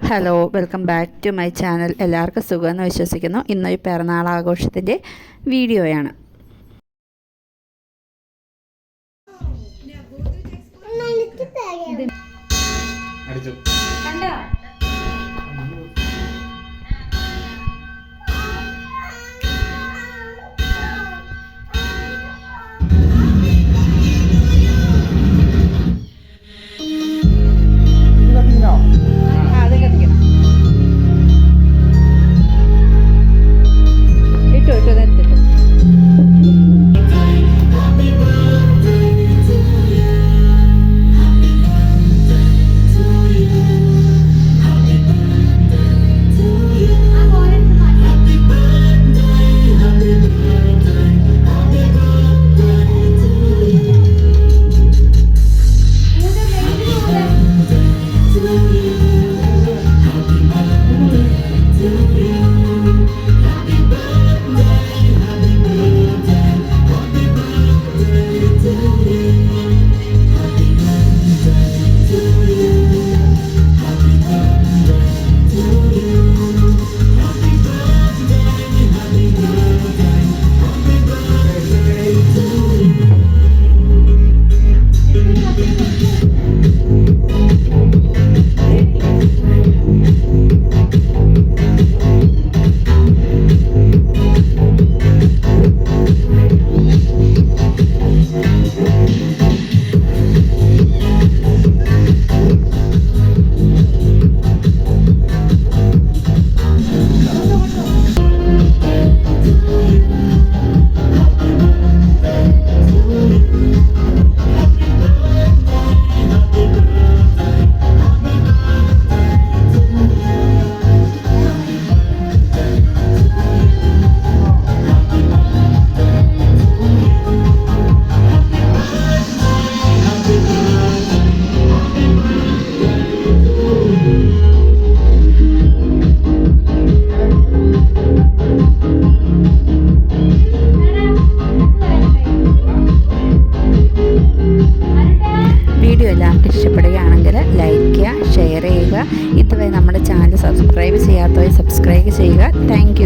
Hello, welcome back to my channel. എല്ലാവർക്കും സുഖമെന്ന് വിശ്വസിക്കുന്നു. ഇന്നൊരു പിറന്നാൾ ആഘോഷത്തിൻ്റെ വീഡിയോയാണ്. വീഡിയോ എല്ലാവർക്കും ഇഷ്ടപ്പെടുകയാണെങ്കിൽ ലൈക്ക് ചെയ്യുക, ഷെയർ ചെയ്യുക. ഇതുവരെ നമ്മുടെ ചാനൽ സബ്സ്ക്രൈബ് ചെയ്യാത്തവർ സബ്സ്ക്രൈബ് ചെയ്യുക. താങ്ക്